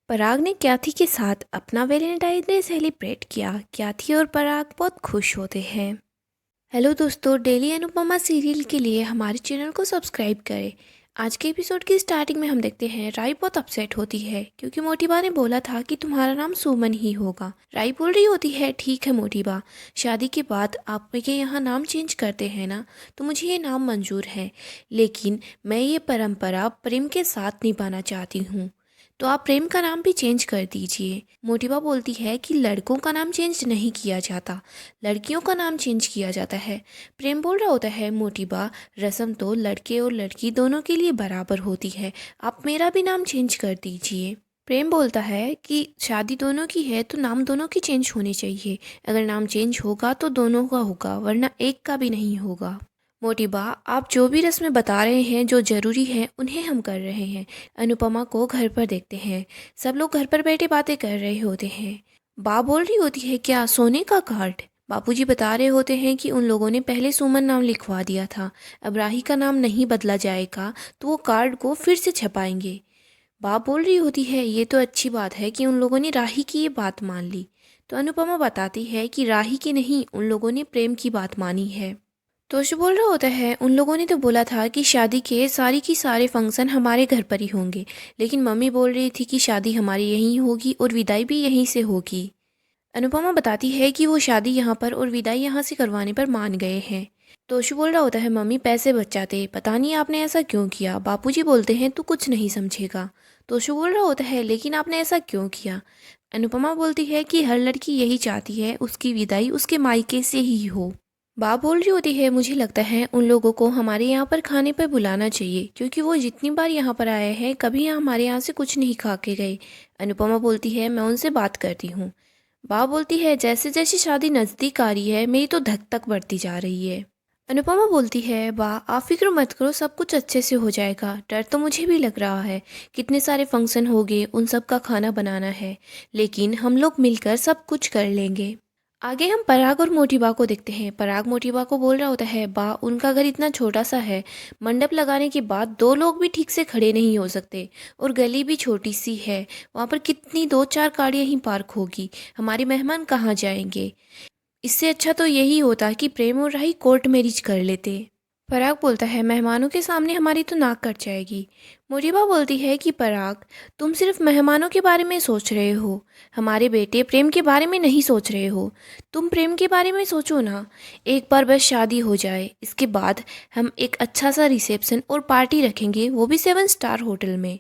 पराग ने क्याथी के साथ अपना वैलेंटाइन डे सेलिब्रेट किया। क्याथी और पराग बहुत खुश होते हैं। हेलो दोस्तों, डेली अनुपमा सीरियल के लिए हमारे चैनल को सब्सक्राइब करें। आज के एपिसोड की स्टार्टिंग में हम देखते हैं राई बहुत अपसेट होती है क्योंकि मोटीबा ने बोला था कि तुम्हारा नाम सुमन ही होगा। राई बोल रही होती है, ठीक है मोटीबा, शादी के बाद आप ये यहाँ नाम चेंज करते हैं ना, तो मुझे ये नाम मंजूर है, लेकिन मैं ये परंपरा प्रेम के साथ निभाना चाहती हूँ, तो आप प्रेम का नाम भी चेंज कर दीजिए। मोटिबा बोलती है कि लड़कों का नाम चेंज नहीं किया जाता, लड़कियों का नाम चेंज किया जाता है। प्रेम बोल रहा होता है, मोटिबा, रस्म तो लड़के और लड़की दोनों के लिए बराबर होती है, आप मेरा भी नाम चेंज कर दीजिए। प्रेम बोलता है कि शादी दोनों की है तो नाम दोनों की चेंज होने चाहिए, अगर नाम चेंज होगा तो दोनों का होगा, वरना एक का भी नहीं होगा। मोटिबा, आप जो भी रस्में बता रहे हैं जो ज़रूरी हैं उन्हें हम कर रहे हैं। अनुपमा को घर पर देखते हैं, सब लोग घर पर बैठे बातें कर रहे होते हैं। बा बोल रही होती है, क्या सोने का कार्ड? बापूजी बता रहे होते हैं कि उन लोगों ने पहले सुमन नाम लिखवा दिया था, अब राही का नाम नहीं बदला जाएगा तो वो कार्ड को फिर से छपाएंगे। बाप बोल रही होती है, ये तो अच्छी बात है कि उन लोगों ने राही की ये बात मान ली। तो अनुपमा बताती है कि राही की नहीं, उन लोगों ने प्रेम की बात मानी है। तोशु बोल रहा होता है, उन लोगों ने तो बोला था कि शादी के सारी की सारे फंक्शन हमारे घर पर ही होंगे, लेकिन मम्मी बोल रही थी कि शादी हमारी यहीं होगी और विदाई भी यहीं से होगी। अनुपमा बताती है कि वो शादी यहाँ पर और विदाई यहाँ से करवाने पर मान गए हैं। तोशु बोल रहा होता है, मम्मी पैसे बचाते, पता नहीं आपने ऐसा क्यों किया। बापूजी बोलते हैं, तू कुछ नहीं समझेगा। तोशु बोल रहा होता है, लेकिन आपने ऐसा क्यों किया? अनुपमा बोलती है कि हर लड़की यही चाहती है, उसकी विदाई उसके मायके से ही हो। बा बोल रही होती है, मुझे लगता है उन लोगों को हमारे यहाँ पर खाने पर बुलाना चाहिए, क्योंकि वो जितनी बार यहाँ पर आए हैं कभी हमारे यहाँ से कुछ नहीं खा के गए। अनुपमा बोलती है, मैं उनसे बात करती हूँ। बा बोलती है, जैसे जैसे शादी नज़दीक आ रही है मेरी तो धक तक बढ़ती जा रही है। अनुपमा बोलती है, बा आप फिक्र मत करो, सब कुछ अच्छे से हो जाएगा। डर तो मुझे भी लग रहा है, कितने सारे फंक्शन हो गए, उन सब का खाना बनाना है, लेकिन हम लोग मिलकर सब कुछ कर लेंगे। आगे हम पराग और मोटिबा को देखते हैं। पराग मोटिबा को बोल रहा होता है, बा उनका घर इतना छोटा सा है, मंडप लगाने के बाद दो लोग भी ठीक से खड़े नहीं हो सकते, और गली भी छोटी सी है, वहाँ पर कितनी दो चार गाड़ियाँ ही पार्क होगी, हमारे मेहमान कहाँ जाएंगे। इससे अच्छा तो यही होता कि प्रेम और राही कोर्ट मैरिज कर लेते। पराग बोलता है, मेहमानों के सामने हमारी तो नाक कट जाएगी। मोरिबा बोलती है कि पराग, तुम सिर्फ मेहमानों के बारे में सोच रहे हो, हमारे बेटे प्रेम के बारे में नहीं सोच रहे हो। तुम प्रेम के बारे में सोचो ना, एक बार बस शादी हो जाए, इसके बाद हम एक अच्छा सा रिसेप्शन और पार्टी रखेंगे, वो भी 7 स्टार होटल में।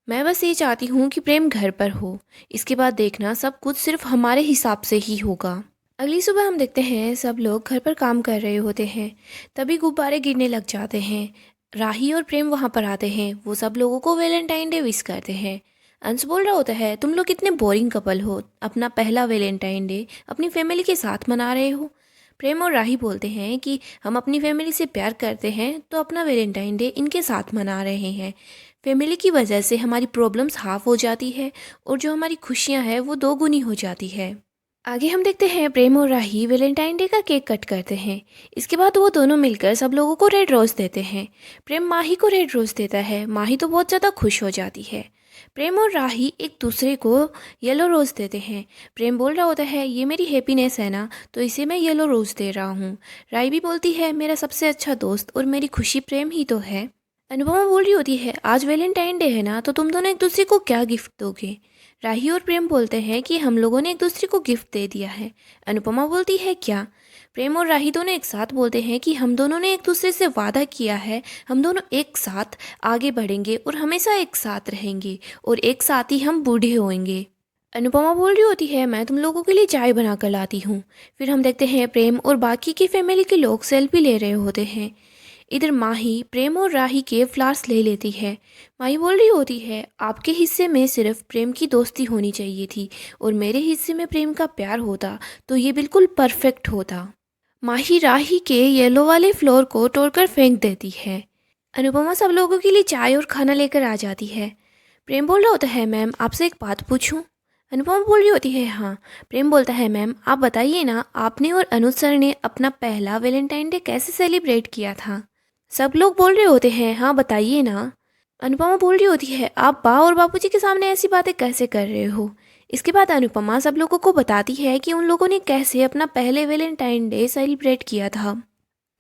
मैं बस ये चाहती हूँ कि प्रेम घर पर हो, इसके बाद देखना सब कुछ सिर्फ हमारे हिसाब से ही होगा। अगली सुबह हम देखते हैं सब लोग घर पर काम कर रहे होते हैं, तभी गुब्बारे गिरने लग जाते हैं। राही और प्रेम वहाँ पर आते हैं, वो सब लोगों को वैलेंटाइन डे विश करते हैं। अंश बोल रहा होता है, तुम लोग कितने बोरिंग कपल हो, अपना पहला वैलेंटाइन डे अपनी फैमिली के साथ मना रहे हो। प्रेम और राही बोलते हैं कि हम अपनी फैमिली से प्यार करते हैं तो अपना वैलेंटाइन डे इनके साथ मना रहे हैं। फैमिली की वजह से हमारी प्रॉब्लम्स हाफ हो जाती है और जो हमारी खुशियाँ हैं वो दोगुनी हो जाती है। आगे हम देखते हैं प्रेम और राही वैलेंटाइन डे का केक कट करते हैं। इसके बाद वो दोनों मिलकर सब लोगों को रेड रोज़ देते हैं। प्रेम माही को रेड रोज़ देता है, माही तो बहुत ज़्यादा खुश हो जाती है। प्रेम और राही एक दूसरे को येलो रोज़ देते हैं। प्रेम बोल रहा होता है, ये मेरी हैप्पीनेस है ना, तो इसे मैं येलो रोज़ दे रहा हूँ। राही भी बोलती है, मेरा सबसे अच्छा दोस्त और मेरी खुशी प्रेम ही तो है। अनुपमा बोल रही होती है, आज वैलेंटाइन डे है ना, तो तुम दोनों एक दूसरे को क्या गिफ्ट दोगे? राही और प्रेम बोलते हैं कि हम लोगों ने एक दूसरे को गिफ्ट दे दिया है। अनुपमा बोलती है, क्या? प्रेम और राही दोनों एक साथ बोलते हैं कि हम दोनों ने एक दूसरे से वादा किया है, हम दोनों एक साथ आगे बढ़ेंगे और हमेशा एक साथ रहेंगे, और एक साथ ही हम बूढ़े होंगे। अनुपमा बोल रही होती है, मैं तुम लोगों के लिए चाय बना कर लाती हूँ। फिर हम देखते हैं प्रेम और बाकी की फैमिली के लोग सेल्फी ले रहे होते हैं। इधर माही प्रेम और राही के फ्लावर्स ले लेती है। माही बोल रही होती है, आपके हिस्से में सिर्फ प्रेम की दोस्ती होनी चाहिए थी, और मेरे हिस्से में प्रेम का प्यार होता तो ये बिल्कुल परफेक्ट होता। माही राही के येलो वाले फ्लोर को तोड़कर फेंक देती है। अनुपमा सब लोगों के लिए चाय और खाना लेकर आ जाती है। प्रेम बोल रहा होता है, मैम आपसे एक बात पूछूं? अनुपमा बोल रही होती है, हाँ। प्रेम बोलता है, मैम आप बताइए ना, आपने और अनुज सर ने अपना पहला वैलेंटाइन डे कैसे सेलिब्रेट किया था? सब लोग बोल रहे होते हैं, हाँ बताइए ना। अनुपमा बोल रही होती है, आप बा और बापूजी के सामने ऐसी बातें कैसे कर रहे हो। इसके बाद अनुपमा सब लोगों को बताती है कि उन लोगों ने कैसे अपना पहले वैलेंटाइन डे सेलिब्रेट किया था।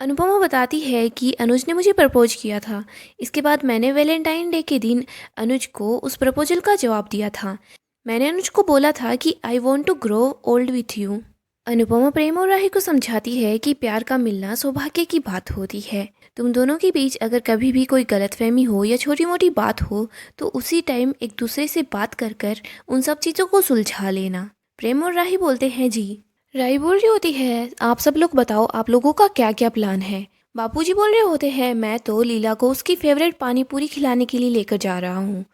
अनुपमा बताती है कि अनुज ने मुझे प्रपोज किया था। इसके बाद मैंने वैलेंटाइन डे के दिन अनुज को उस प्रपोजल का जवाब दिया था। मैंने अनुज को बोला था कि I want to grow old with you. Anupama Prem और राही को समझाती है कि प्यार का मिलना सौभाग्य की बात होती है। तुम दोनों के बीच अगर कभी भी कोई गलतफहमी हो या छोटी मोटी बात हो तो उसी टाइम एक दूसरे से बात कर कर उन सब चीज़ों को सुलझा लेना। प्रेम और राही बोलते हैं जी। राही बोल रही होती है, आप सब लोग बताओ आप लोगों का क्या क्या प्लान है। बापूजी बोल रहे होते हैं, मैं तो लीला को उसकी फेवरेट पानी पूरी खिलाने के लिए लेकर जा रहा हूँ।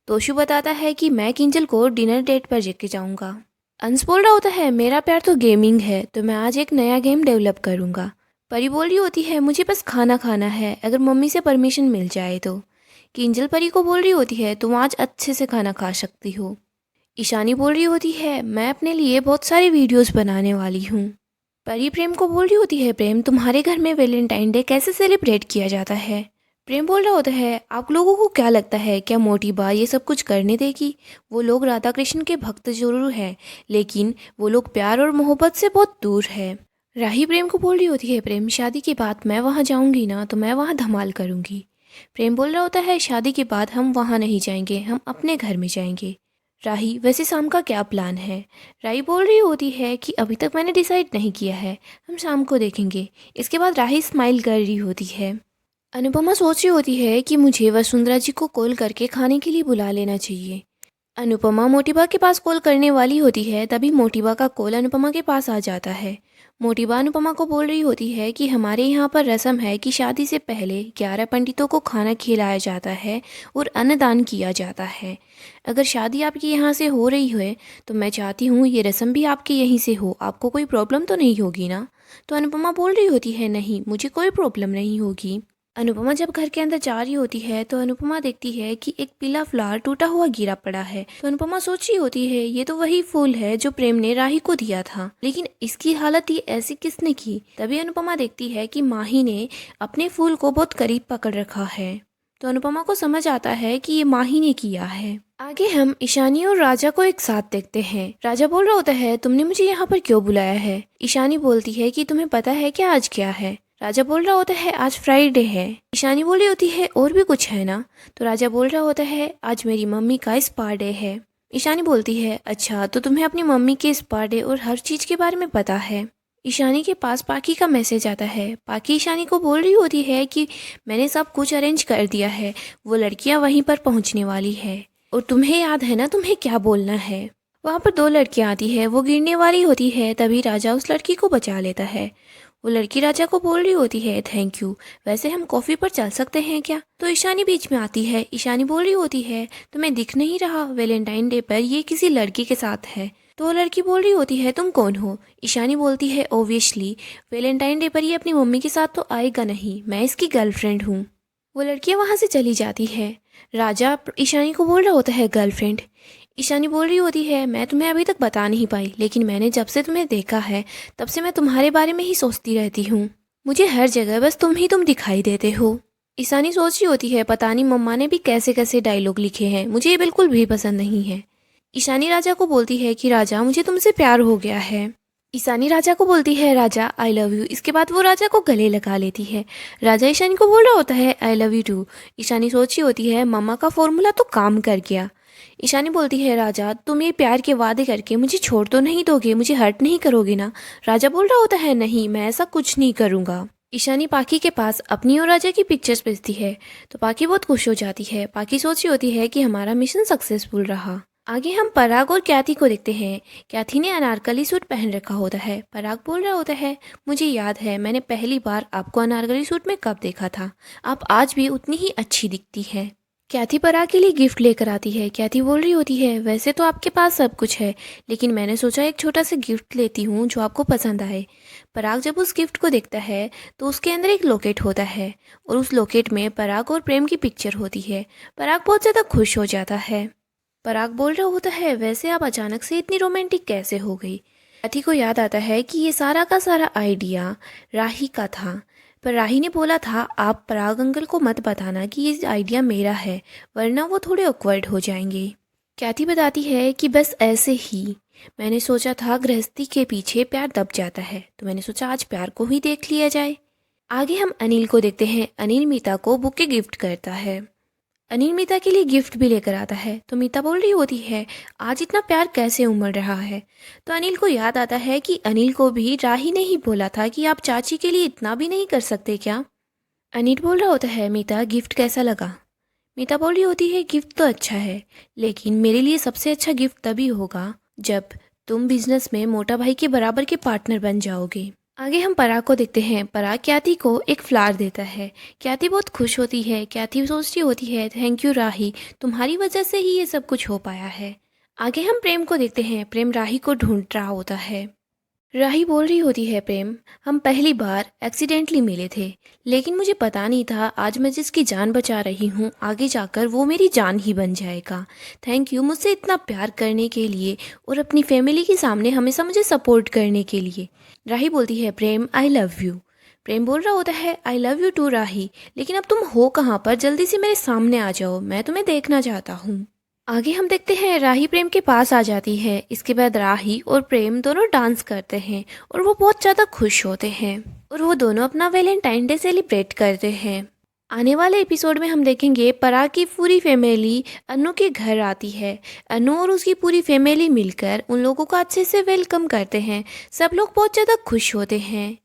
तोशु बताता है कि मैं किंजल को डिनर डेट पर लेके जाऊंगा। अंश बोल रहा होता है, मेरा प्यार तो गेमिंग है तो मैं आज एक नया गेम डेवलप करूंगा। परी बोल रही होती है, मुझे बस खाना खाना है अगर मम्मी से परमिशन मिल जाए तो। किंजल परी को बोल रही होती है, तुम आज अच्छे से खाना खा सकती हो। ईशानी बोल रही होती है, मैं अपने लिए बहुत सारी वीडियोस बनाने वाली हूँ। परी प्रेम को बोल रही होती है, प्रेम तुम्हारे घर में वैलेंटाइन डे कैसे सेलिब्रेट किया जाता है। प्रेम बोल रहा होता है, आप लोगों को क्या लगता है क्या मोटी बा ये सब कुछ करने देगी। वो लोग राधा कृष्ण के भक्त जरूर हैं लेकिन वो लोग प्यार और मोहब्बत से बहुत दूर है। राही प्रेम को बोल रही होती है, प्रेम शादी के बाद मैं वहाँ जाऊँगी ना तो मैं वहाँ धमाल करूँगी। प्रेम बोल रहा होता है, शादी के बाद हम वहाँ नहीं जाएंगे, हम अपने घर में जाएंगे। राही, वैसे शाम का क्या प्लान है। राही बोल रही होती है कि अभी तक मैंने डिसाइड नहीं किया है, हम शाम को देखेंगे। इसके बाद राही स्माइल कर रही होती है। अनुपमा सोच रही होती है कि मुझे वसुंधरा जी को कॉल करके खाने के लिए बुला लेना चाहिए। अनुपमा मोटीबा के पास कॉल करने वाली होती है तभी मोटीबा का कॉल अनुपमा के पास आ जाता है। मोटीबा अनुपमा को बोल रही होती है कि हमारे यहाँ पर रस्म है कि शादी से पहले 11 पंडितों को खाना खिलाया जाता है और अन्नदान किया जाता है। अगर शादी आपकी यहाँ से हो रही है तो मैं चाहती हूँ ये रस्म भी आपके यहीं से हो, आपको कोई प्रॉब्लम तो नहीं होगी ना। तो अनुपमा बोल रही होती है, नहीं मुझे कोई प्रॉब्लम नहीं होगी। अनुपमा जब घर के अंदर जा रही होती है तो अनुपमा देखती है कि एक पीला फ्लावर टूटा हुआ गिरा पड़ा है। तो अनुपमा सोच रही होती है, ये तो वही फूल है जो प्रेम ने राही को दिया था, लेकिन इसकी हालत ये ऐसी किसने की। तभी अनुपमा देखती है कि माही ने अपने फूल को बहुत करीब पकड़ रखा है। तो अनुपमा को समझ आता है कि ये माही ने किया है। आगे हम ईशानी और राजा को एक साथ देखते हैं। राजा बोल रहा होता है, तुमने मुझे यहाँ पर क्यों बुलाया है। ईशानी बोलती है कि तुम्हें पता है क्या आज क्या है। राजा बोल रहा होता है, आज फ्राइडे है। ईशानी बोल रही होती है, और भी कुछ है ना। तो राजा बोल रहा होता है, आज मेरी मम्मी का स्पा डे है। ईशानी बोलती है, अच्छा तो तुम्हें अपनी मम्मी के स्पा डे और हर चीज के बारे में पता है। ईशानी के पास पाकी का मैसेज आता है। पाकी ईशानी को बोल रही होती है कि मैंने सब कुछ अरेंज कर दिया है, वो लड़कियां वहीं पर पहुंचने वाली है और तुम्हें याद है ना तुम्हें क्या बोलना है। वहाँ पर 2 लड़कियां आती है, वो गिरने वाली होती है तभी राजा उस लड़की को बचा लेता है। वो लड़की राजा को बोल रही होती है, थैंक यू, वैसे हम कॉफी पर चल सकते हैं क्या। तो ईशानी बीच में आती है। ईशानी बोल रही होती है, तुम्हें दिख नहीं रहा वैलेंटाइन डे पर ये किसी लड़की के साथ है। तो वो लड़की बोल रही होती है, तुम कौन हो। ईशानी बोलती है, ओबियसली वैलेंटाइन डे पर ये अपनी मम्मी के साथ तो आएगा नहीं, मैं इसकी गर्लफ्रेंड हूँ। वो लड़कियाँ वहाँ से चली जाती है। राजा ईशानी को बोल रहा होता है, गर्लफ्रेंड। ईशानी बोल रही होती है, मैं तुम्हें अभी तक बता नहीं पाई लेकिन मैंने जब से तुम्हें देखा है तब से मैं तुम्हारे बारे में ही सोचती रहती हूँ। मुझे हर जगह बस तुम दिखाई देते हो। ईशानी सोच रही होती है, पता नहीं मम्मा ने भी कैसे कैसे डायलॉग लिखे हैं, मुझे ये बिल्कुल भी पसंद नहीं है। ईशानी राजा को बोलती है कि राजा मुझे तुमसे प्यार हो गया है। ईशानी राजा को बोलती है, राजा आई लव यू। इसके बाद वो राजा को गले लगा लेती है। राजा ईशानी को बोल रहा होता है, I love you too. Ishani सोच रही होती है, मम्मा का फॉर्मूला तो काम कर गया। ईशानी बोलती है, राजा तुम ये प्यार के वादे करके मुझे छोड़ तो नहीं दोगे, मुझे हर्ट नहीं करोगे ना। राजा बोल रहा होता है, नहीं मैं ऐसा कुछ नहीं करूँगा। ईशानी पाकी के पास अपनी और राजा की पिक्चर्स भेजती है तो पाकी बहुत खुश हो जाती है। पाकी सोच रही होती है कि हमारा मिशन सक्सेसफुल रहा। आगे हम पराग और क्याथी को देखते हैं। क्याथी ने अनारकली सूट पहन रखा होता है। पराग बोल रहा होता है, मुझे याद है मैंने पहली बार आपको अनारकली सूट में कब देखा था, आप आज भी उतनी ही अच्छी दिखती है। क्याथी पराग के लिए गिफ्ट लेकर आती है। क्याथी बोल रही होती है, वैसे तो आपके पास सब कुछ है लेकिन मैंने सोचा एक छोटा सा गिफ्ट लेती हूँ जो आपको पसंद आए। पराग जब उस गिफ्ट को देखता है तो उसके अंदर एक लॉकेट होता है और उस लॉकेट में पराग और प्रेम की पिक्चर होती है। पराग बहुत ज़्यादा खुश हो जाता है। पराग बोल रहा होता है, वैसे आप अचानक से इतनी रोमांटिक कैसे हो गई। क्याथी को याद आता है कि ये सारा का सारा आइडिया राही का था। पर राही ने बोला था आप पराग अंकल को मत बताना कि ये आइडिया मेरा है, वरना वो थोड़े ऑकवर्ड हो जाएंगे। कैथी बताती है कि बस ऐसे ही मैंने सोचा था गृहस्थी के पीछे प्यार दब जाता है, तो मैंने सोचा आज प्यार को ही देख लिया जाए। आगे हम अनिल को देखते हैं। अनिल मीता को बुके गिफ्ट करता है। अनिल मीता के लिए गिफ्ट भी लेकर आता है, तो मीता बोल रही होती है आज इतना प्यार कैसे उमड़ रहा है। तो अनिल को याद आता है कि अनिल को भी राही ने ही बोला था कि आप चाची के लिए इतना भी नहीं कर सकते क्या। अनिल बोल रहा होता है मीता गिफ्ट कैसा लगा। मीता बोल रही होती है गिफ्ट तो अच्छा है, लेकिन मेरे लिए सबसे अच्छा गिफ्ट तभी होगा जब तुम बिजनेस में मोटा भाई के बराबर के पार्टनर बन जाओगे। आगे हम पराग को देखते हैं। पराग क्याति को एक फ्लावर देता है। क्याति बहुत खुश होती है। क्याति सोचती होती है थैंक यू राही, तुम्हारी वजह से ही ये सब कुछ हो पाया है। आगे हम प्रेम को देखते हैं। प्रेम राही को ढूंढ रहा होता है। राही बोल रही होती है प्रेम हम पहली बार एक्सीडेंटली मिले थे, लेकिन मुझे पता नहीं था आज मैं जिसकी जान बचा रही हूँ आगे जाकर वो मेरी जान ही बन जाएगा। थैंक यू मुझसे इतना प्यार करने के लिए और अपनी फैमिली के सामने हमेशा मुझे सपोर्ट करने के लिए। राही बोलती है प्रेम आई लव यू। प्रेम बोल रहा होता है आई लव यू टू राही, लेकिन अब तुम हो कहाँ पर, जल्दी से मेरे सामने आ जाओ, मैं तुम्हें देखना चाहता हूँ। आगे हम देखते हैं राही प्रेम के पास आ जाती है। इसके बाद राही और प्रेम दोनों डांस करते हैं और वो बहुत ज़्यादा खुश होते हैं और वो दोनों अपना वैलेंटाइन डे सेलिब्रेट करते हैं। आने वाले एपिसोड में हम देखेंगे पराग की पूरी फैमिली अनु के घर आती है। अनु और उसकी पूरी फैमिली मिलकर उन लोगों को अच्छे से वेलकम करते हैं। सब लोग बहुत ज़्यादा खुश होते हैं।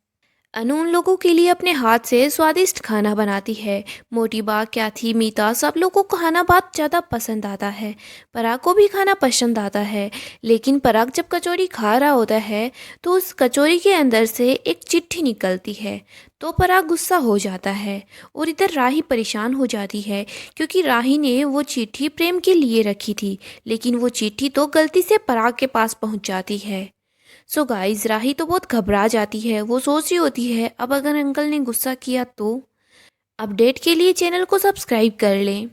अनु उन लोगों के लिए अपने हाथ से स्वादिष्ट खाना बनाती है। मोटीबा, क्याथी, मीता सब लोगों को खाना बहुत ज़्यादा पसंद आता है। पराग को भी खाना पसंद आता है, लेकिन पराग जब कचौरी खा रहा होता है तो उस कचौरी के अंदर से एक चिट्ठी निकलती है, तो पराग गुस्सा हो जाता है और इधर राही परेशान हो जाती है क्योंकि राही ने वो चिट्ठी प्रेम के लिए रखी थी, लेकिन वो चिट्ठी तो गलती से पराग के पास पहुंच जाती है। सो गाइस राही तो बहुत घबरा जाती है। वो सोच रही होती है अब अगर अंकल ने गुस्सा किया तो। अपडेट के लिए चैनल को सब्सक्राइब कर लें।